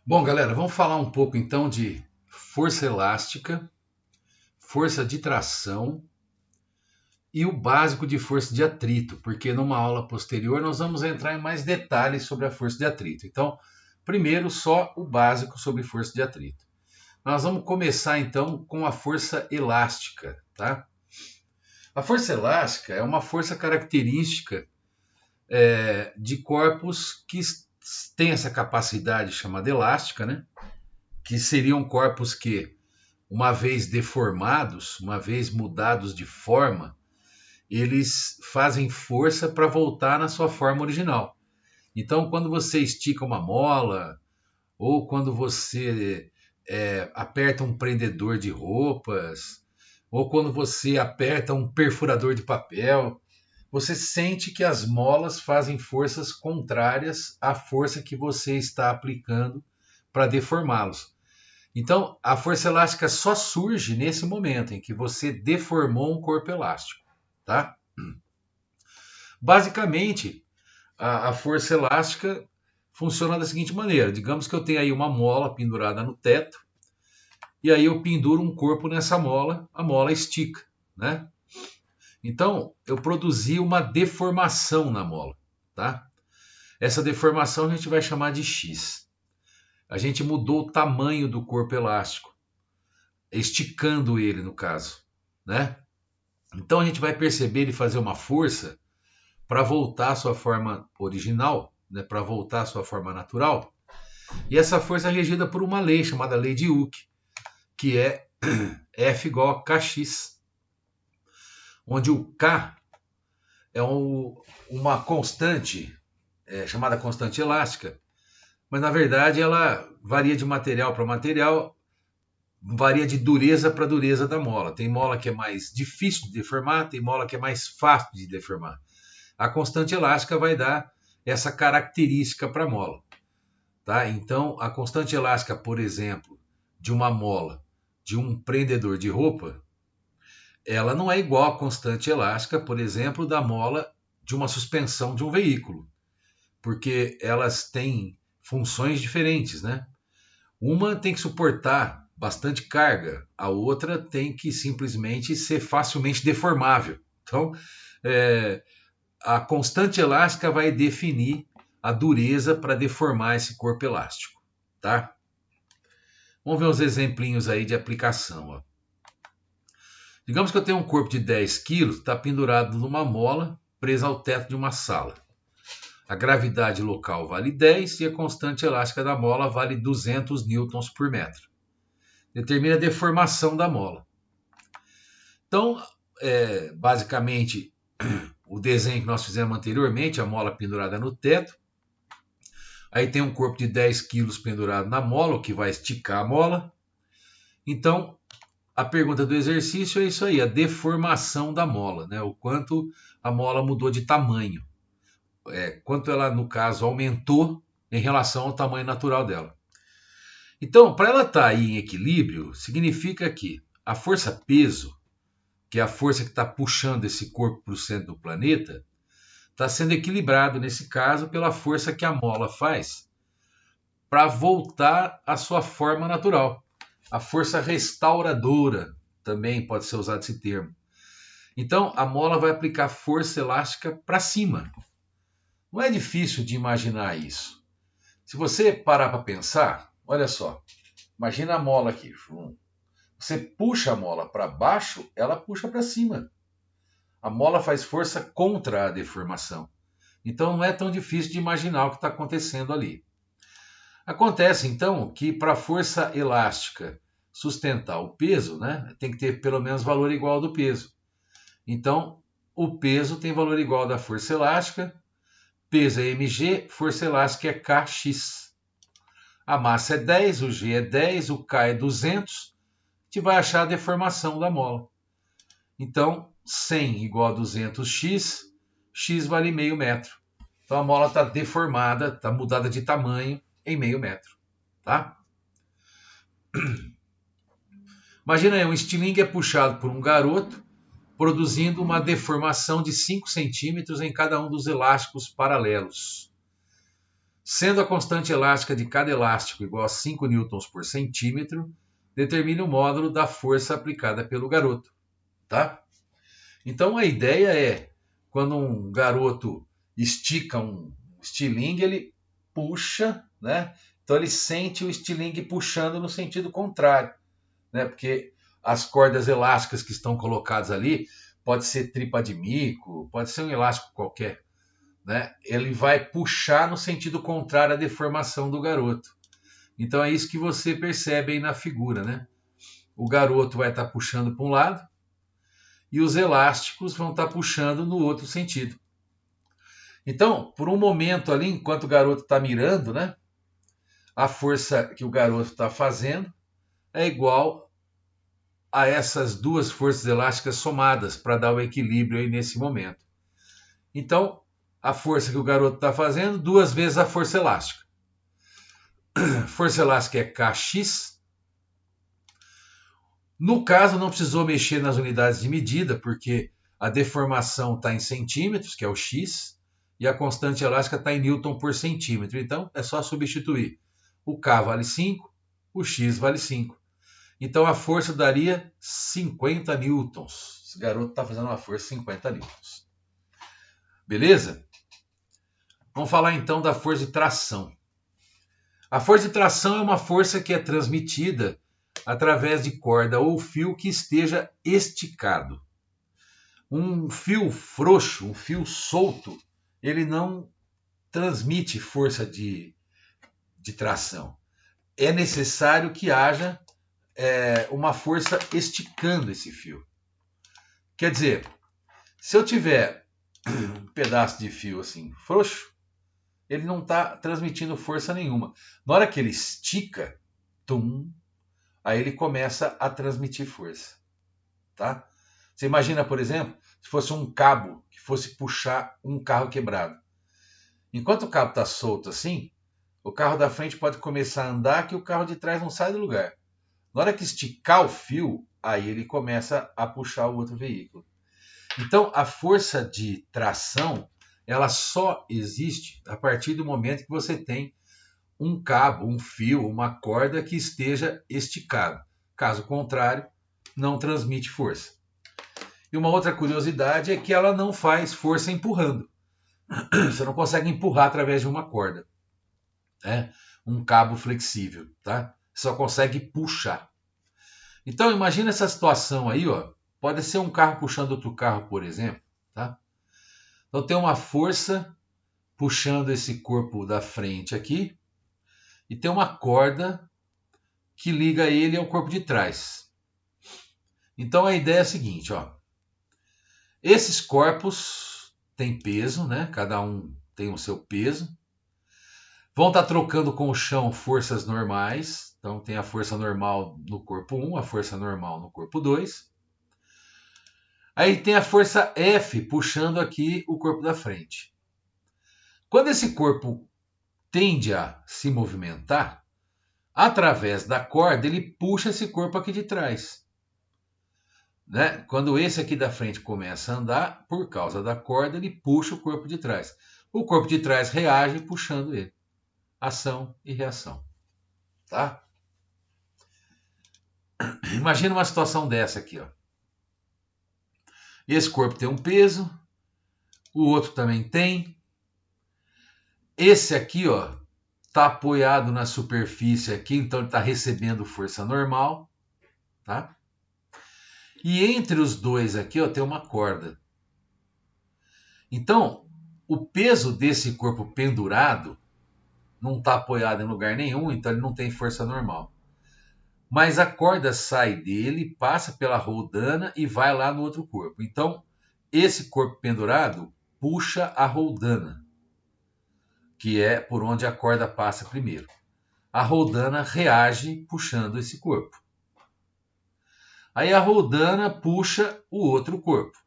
Bom, galera, vamos falar um pouco então de força elástica, força de tração e o básico de força de atrito, porque numa aula posterior nós vamos entrar em mais detalhes sobre a força de atrito. Então, primeiro só o básico sobre força de atrito. Nós vamos começar então com a força elástica, tá? A força elástica é uma força característica de corpos que têm essa capacidade chamada elástica, né? Que seriam corpos que uma vez deformados, uma vez mudados de forma, eles fazem força para voltar na sua forma original. Então, quando você estica uma mola, ou quando você aperta um prendedor de roupas, ou quando você aperta um perfurador de papel, você sente que as molas fazem forças contrárias à força que você está aplicando para deformá-los. Então, a força elástica só surge nesse momento em que você deformou um corpo elástico, tá? Basicamente, a força elástica funciona da seguinte maneira: digamos que eu tenho aí uma mola pendurada no teto, e aí eu penduro um corpo nessa mola, a mola estica, né? Então, eu produzi uma deformação na mola, tá? Essa deformação a gente vai chamar de X. A gente mudou o tamanho do corpo elástico, esticando ele no caso, né? Então a gente vai perceber ele fazer uma força para voltar à sua forma original, né, para voltar à sua forma natural. E essa força é regida por uma lei chamada lei de Hooke, que é F igual a Kx, onde o K é uma constante chamada constante elástica, mas na verdade ela varia de material para material, varia de dureza para dureza da mola. Tem mola que é mais difícil de deformar, tem mola que é mais fácil de deformar. A constante elástica vai dar essa característica para a mola. Tá? Então, a constante elástica, por exemplo, de uma mola, de um prendedor de roupa, ela não é igual à constante elástica, por exemplo, da mola de uma suspensão de um veículo, porque elas têm funções diferentes, né? Uma tem que suportar bastante carga, a outra tem que simplesmente ser facilmente deformável. Então, a constante elástica vai definir a dureza para deformar esse corpo elástico, tá? Vamos ver uns exemplinhos aí de aplicação. Ó. Digamos que eu tenho um corpo de 10 quilos, está pendurado numa mola presa ao teto de uma sala. A gravidade local vale 10 e a constante elástica da mola vale 200 newtons por metro. Determina a deformação da mola. Então, basicamente, o desenho que nós fizemos anteriormente, a mola pendurada no teto. Aí tem um corpo de 10 quilos pendurado na mola, o que vai esticar a mola. Então, a pergunta do exercício é isso aí, a deformação da mola, né? O quanto a mola mudou de tamanho. Quanto ela, no caso, aumentou em relação ao tamanho natural dela. Então, para ela estar aí em equilíbrio, significa que a força-peso, que é a força que está puxando esse corpo para o centro do planeta, está sendo equilibrado, nesse caso, pela força que a mola faz para voltar à sua forma natural. A força restauradora também pode ser usado esse termo. Então, a mola vai aplicar força elástica para cima. Não é difícil de imaginar isso. Se você parar para pensar, olha só, imagina a mola aqui. Você puxa a mola para baixo, ela puxa para cima. A mola faz força contra a deformação. Então não é tão difícil de imaginar o que está acontecendo ali. Acontece então que para a força elástica sustentar o peso, né, tem que ter pelo menos valor igual ao do peso. Então o peso tem valor igual ao da força elástica, peso é mg, força elástica é kx. A massa é 10, o g é 10, o k é 200, a gente vai achar a deformação da mola. Então 100 igual a 200x, x vale meio metro. Então a mola está deformada, está mudada de tamanho em meio metro. Tá? Imagina aí, um estilingue é puxado por um garoto, produzindo uma deformação de 5 centímetros em cada um dos elásticos paralelos. Sendo a constante elástica de cada elástico igual a 5 newtons por centímetro, determine o módulo da força aplicada pelo garoto, tá? Então a ideia é, quando um garoto estica um estilingue, ele puxa, né? Então ele sente o estilingue puxando no sentido contrário, né? Porque as cordas elásticas que estão colocadas ali, pode ser tripa de mico, pode ser um elástico qualquer, né? Ele vai puxar no sentido contrário à deformação do garoto. Então é isso que você percebe aí na figura, né? O garoto vai estar puxando para um lado e os elásticos vão estar puxando no outro sentido. Então, por um momento ali, enquanto o garoto está mirando, né? A força que o garoto está fazendo é igual a essas duas forças elásticas somadas para dar o equilíbrio aí nesse momento. Então, a força que o garoto está fazendo, duas vezes a força elástica. Força elástica é Kx. No caso, não precisou mexer nas unidades de medida, porque a deformação está em centímetros, que é o x, e a constante elástica está em newton por centímetro. Então, é só substituir. O K vale 5, o X vale 5. Então, a força daria 50 newtons. Esse garoto está fazendo uma força de 50 newtons. Beleza? Vamos falar então da força de tração. A força de tração é uma força que é transmitida através de corda ou fio que esteja esticado. Um fio frouxo, um fio solto, ele não transmite força de tração. É necessário que haja uma força esticando esse fio. Quer dizer, se eu tiver um pedaço de fio assim frouxo, ele não está transmitindo força nenhuma. Na hora que ele estica, aí ele começa a transmitir força. Tá? Você imagina, por exemplo, se fosse um cabo que fosse puxar um carro quebrado. Enquanto o cabo está solto assim, o carro da frente pode começar a andar que o carro de trás não sai do lugar. Na hora que esticar o fio, aí ele começa a puxar o outro veículo. Então, a força de tração, ela só existe a partir do momento que você tem um cabo, um fio, uma corda que esteja esticado. Caso contrário, não transmite força. E uma outra curiosidade é que ela não faz força empurrando. Você não consegue empurrar através de uma corda, né? Um cabo flexível, tá? Só consegue puxar. Então imagina essa situação aí, ó. Pode ser um carro puxando outro carro, por exemplo, tá? Então tem uma força puxando esse corpo da frente aqui e tem uma corda que liga ele ao corpo de trás. Então a ideia é a seguinte, ó. Esses corpos têm peso, né? Cada um tem o seu peso. Vão estar trocando com o chão forças normais. Então tem a força normal no corpo 1, a força normal no corpo 2. Aí tem a força F puxando aqui o corpo da frente. Quando esse corpo tende a se movimentar, através da corda ele puxa esse corpo aqui de trás. Né? Quando esse aqui da frente começa a andar, por causa da corda, ele puxa o corpo de trás. O corpo de trás reage puxando ele. Ação e reação. Tá? Imagina uma situação dessa aqui, ó. Esse corpo tem um peso, o outro também tem. Esse aqui, ó, está apoiado na superfície aqui, então ele está recebendo força normal, tá? E entre os dois aqui, ó, tem uma corda. Então, o peso desse corpo pendurado não está apoiado em lugar nenhum, então ele não tem força normal. Mas a corda sai dele, passa pela roldana e vai lá no outro corpo. Então, esse corpo pendurado puxa a roldana, que é por onde a corda passa primeiro. A roldana reage puxando esse corpo. Aí a roldana puxa o outro corpo.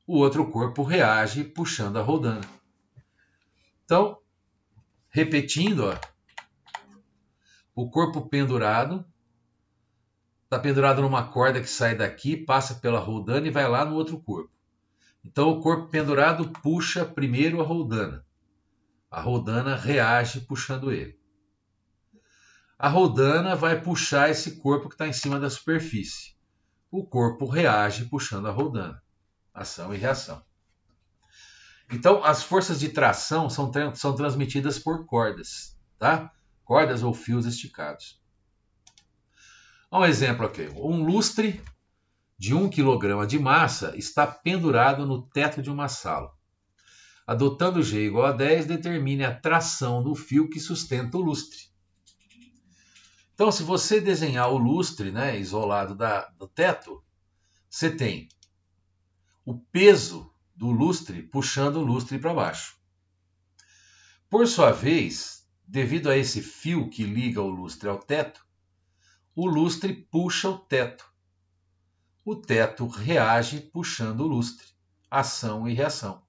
O outro corpo reage puxando a roldana. Então, repetindo, ó, o corpo pendurado está pendurado numa corda que sai daqui, passa pela roldana e vai lá no outro corpo. Então o corpo pendurado puxa primeiro a roldana. A rodana reage puxando ele. A rodana vai puxar esse corpo que está em cima da superfície. O corpo reage puxando a rodana. Ação e reação. Então, as forças de tração são transmitidas por cordas, tá? Cordas ou fios esticados. Um exemplo aqui. Um lustre de 1 kg de massa está pendurado no teto de uma sala. Adotando G igual a 10, determine a tração do fio que sustenta o lustre. Então, se você desenhar o lustre, né, isolado do teto, você tem o peso do lustre puxando o lustre para baixo. Por sua vez, devido a esse fio que liga o lustre ao teto, o lustre puxa o teto. O teto reage puxando o lustre. Ação e reação.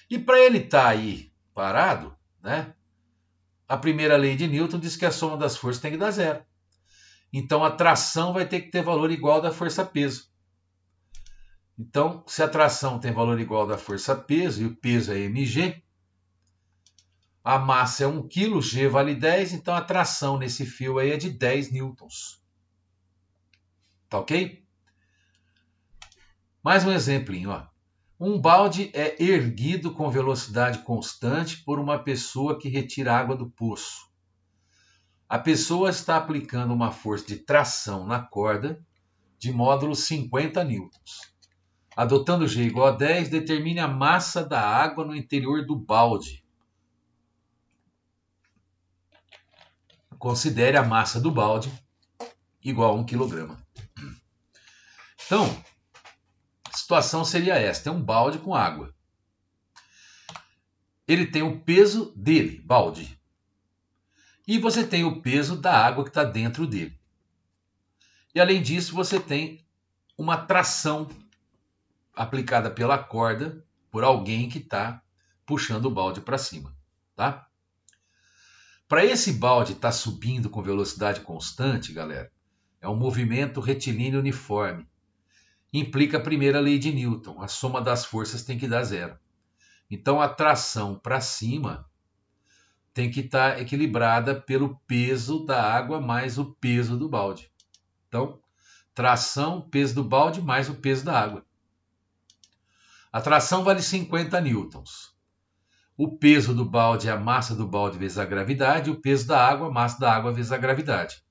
E para ele estar aí parado, né, a primeira lei de Newton diz que a soma das forças tem que dar zero. Então a tração vai ter que ter valor igual da força-peso. Então, se a tração tem valor igual da força-peso e o peso é mg, a massa é 1 kg, G vale 10, então a tração nesse fio aí é de 10 newtons. Tá ok? Mais um exemplinho, ó. Um balde é erguido com velocidade constante por uma pessoa que retira água do poço. A pessoa está aplicando uma força de tração na corda de módulo 50 newtons. Adotando G igual a 10, determine a massa da água no interior do balde. Considere a massa do balde igual a 1 kg. Então, a situação seria esta: é um balde com água. Ele tem o peso dele, balde. E você tem o peso da água que está dentro dele. E além disso, você tem uma tração aplicada pela corda por alguém que está puxando o balde para cima, tá? Para esse balde estar subindo com velocidade constante, galera, é um movimento retilíneo uniforme. Implica a primeira lei de Newton, a soma das forças tem que dar zero. Então a tração para cima tem que estar equilibrada pelo peso da água mais o peso do balde. Então, tração, peso do balde mais o peso da água. A tração vale 50 newtons. O peso do balde é a massa do balde vezes a gravidade, e o peso da água, a massa da água vezes a gravidade.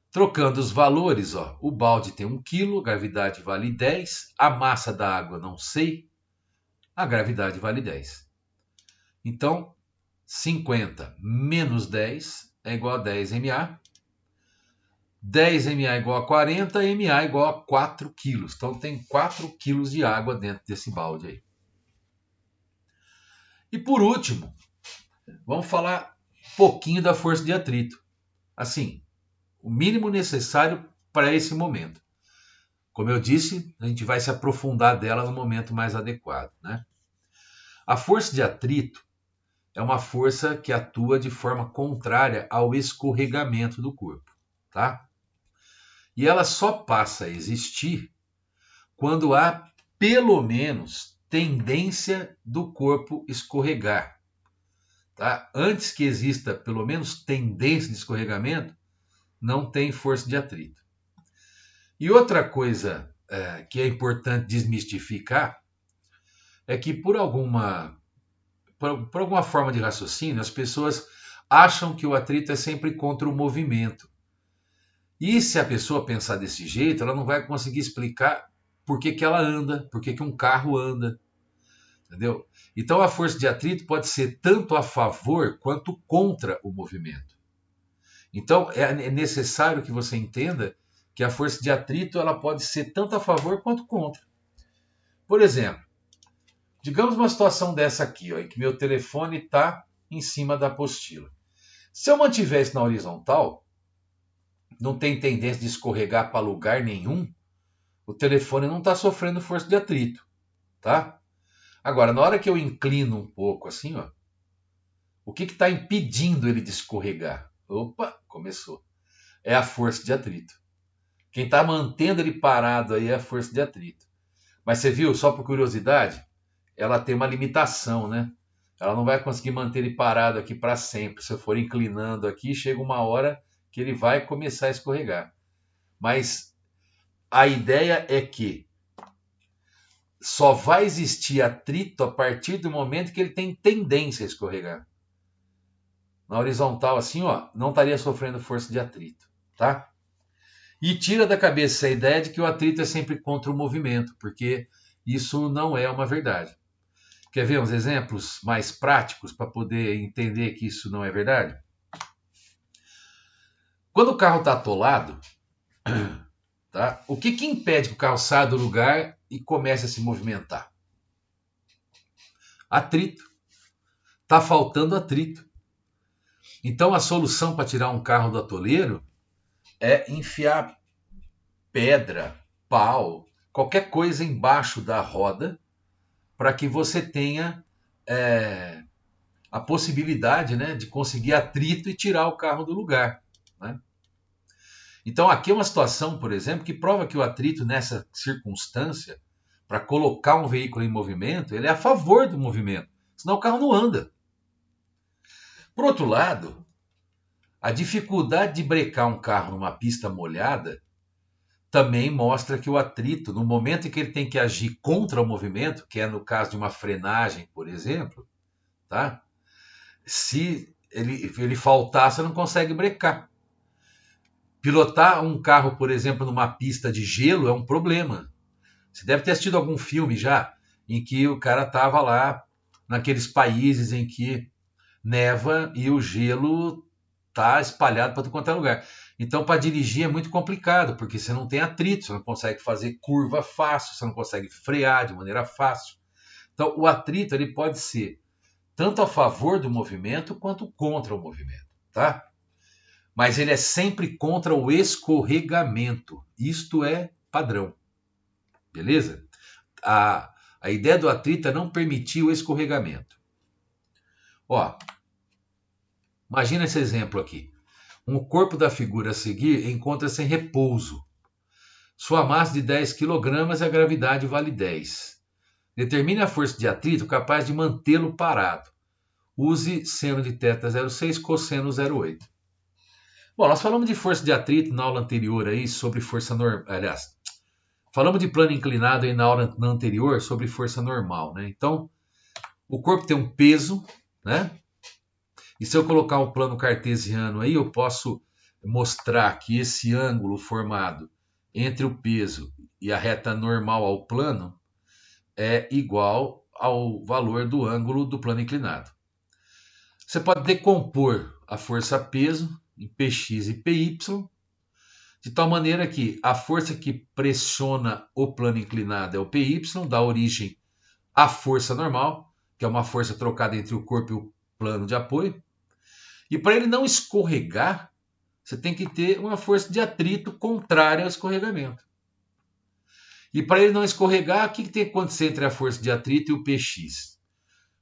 Trocando os valores, ó, o balde tem 1 kg, a gravidade vale 10, a massa da água não sei, a gravidade vale 10. Então, 50 menos 10 é igual a 10 MA. 10 MA é igual a 40, MA é igual a 4 kg. Então tem 4 kg de água dentro desse balde aí. E por último, vamos falar um pouquinho da força de atrito. Assim, o mínimo necessário para esse momento. Como eu disse, a gente vai se aprofundar dela no momento mais adequado, né? A força de atrito é uma força que atua de forma contrária ao escorregamento do corpo, tá? E ela só passa a existir quando há pelo menos tendência do corpo escorregar, tá? Antes que exista pelo menos tendência de escorregamento, não tem força de atrito. E outra coisa que é importante desmistificar é que por alguma forma de raciocínio, as pessoas acham que o atrito é sempre contra o movimento. E se a pessoa pensar desse jeito, ela não vai conseguir explicar por que ela anda, por que um carro anda. Entendeu? Então a força de atrito pode ser tanto a favor quanto contra o movimento. Então é necessário que você entenda que a força de atrito ela pode ser tanto a favor quanto contra. Por exemplo, digamos uma situação dessa aqui, ó, em que meu telefone está em cima da apostila. Se eu mantiver isso na horizontal, não tem tendência de escorregar para lugar nenhum, o telefone não está sofrendo força de atrito, tá? Agora, na hora que eu inclino um pouco assim, ó, o que está impedindo ele de escorregar? Opa, começou. É a força de atrito. Quem está mantendo ele parado aí é a força de atrito. Mas você viu, só por curiosidade, ela tem uma limitação, né? Ela não vai conseguir manter ele parado aqui para sempre. Se eu for inclinando aqui, chega uma hora que ele vai começar a escorregar. Mas a ideia é que só vai existir atrito a partir do momento que ele tem tendência a escorregar. Na horizontal, assim, ó, não estaria sofrendo força de atrito, tá? E tira da cabeça a ideia de que o atrito é sempre contra o movimento, porque isso não é uma verdade. Quer ver uns exemplos mais práticos para poder entender que isso não é verdade? Quando o carro está atolado, tá? O que impede que o carro saia do lugar e comece a se movimentar? Atrito. Está faltando atrito. Então a solução para tirar um carro do atoleiro é enfiar pedra, pau, qualquer coisa embaixo da roda para que você tenha a possibilidade, né, de conseguir atrito e tirar o carro do lugar. Né? Então aqui é uma situação, por exemplo, que prova que o atrito nessa circunstância, para colocar um veículo em movimento, ele é a favor do movimento, senão o carro não anda. Por outro lado, a dificuldade de brecar um carro numa pista molhada também mostra que o atrito, no momento em que ele tem que agir contra o movimento, que é no caso de uma frenagem, por exemplo, tá? Se ele faltar, você não consegue brecar. Pilotar um carro, por exemplo, numa pista de gelo é um problema. Você deve ter assistido algum filme já em que o cara estava lá naqueles países em que neva e o gelo está espalhado para todo quanto é lugar. Então, para dirigir é muito complicado, porque você não tem atrito, você não consegue fazer curva fácil, você não consegue frear de maneira fácil. Então, o atrito ele pode ser tanto a favor do movimento quanto contra o movimento, tá? Mas ele é sempre contra o escorregamento. Isto é padrão, beleza? A ideia do atrito é não permitir o escorregamento. Ó, imagina esse exemplo aqui. O corpo da figura a seguir encontra-se em repouso. Sua massa de 10 kg e a gravidade vale 10. Determine a força de atrito capaz de mantê-lo parado. Use seno de θ 0,6, cosseno 0,8. Bom, nós falamos de força de atrito na aula anterior aí sobre força normal. Aliás, falamos de plano inclinado aí na aula anterior sobre força normal, né? Então, o corpo tem um peso, né? E se eu colocar um plano cartesiano aí, eu posso mostrar que esse ângulo formado entre o peso e a reta normal ao plano é igual ao valor do ângulo do plano inclinado. Você pode decompor a força peso em Px e Py, de tal maneira que a força que pressiona o plano inclinado é o Py, dá origem à força normal, que é uma força trocada entre o corpo e o plano de apoio. E para ele não escorregar, você tem que ter uma força de atrito contrária ao escorregamento. E para ele não escorregar, o que tem que acontecer entre a força de atrito e o Px?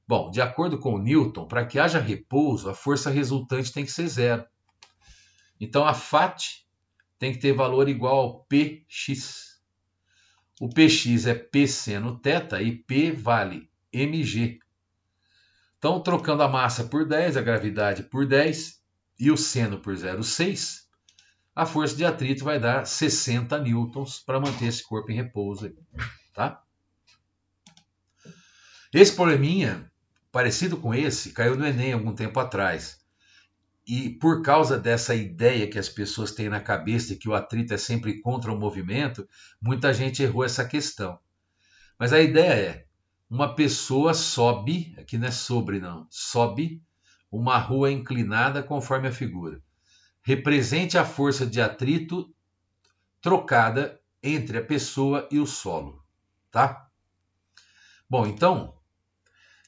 Bom, de acordo com o Newton, para que haja repouso, a força resultante tem que ser zero. Então a Fat tem que ter valor igual ao Px. O Px é P seno θ e P vale mg. Então, trocando a massa por 10, a gravidade por 10 e o seno por 0,6, a força de atrito vai dar 60 newtons para manter esse corpo em repouso. Tá? Esse probleminha, parecido com esse, caiu no Enem algum tempo atrás. E por causa dessa ideia que as pessoas têm na cabeça de que o atrito é sempre contra o movimento, muita gente errou essa questão. Mas a ideia é, uma pessoa sobe, aqui não é sobre não, sobe uma rua inclinada conforme a figura. Represente a força de atrito trocada entre a pessoa e o solo, tá? Bom, então,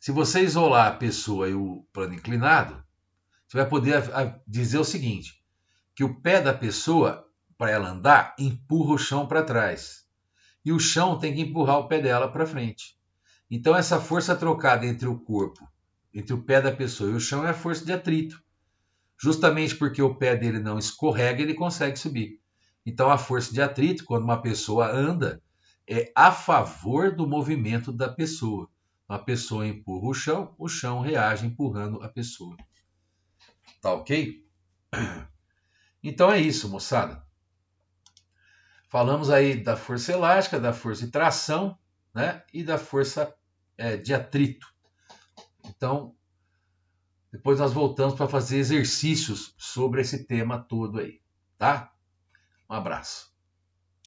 se você isolar a pessoa e o plano inclinado, você vai poder dizer o seguinte, que o pé da pessoa, para ela andar, empurra o chão para trás. E o chão tem que empurrar o pé dela para frente. Então, essa força trocada entre o corpo, entre o pé da pessoa e o chão é a força de atrito. Justamente porque o pé dele não escorrega, ele consegue subir. Então, a força de atrito, quando uma pessoa anda, é a favor do movimento da pessoa. a pessoa empurra o chão reage empurrando a pessoa. Tá ok? Então é isso, moçada. Falamos aí da força elástica, da força de tração, né? E da força de atrito. Então, depois nós voltamos para fazer exercícios sobre esse tema todo aí, tá? Um abraço.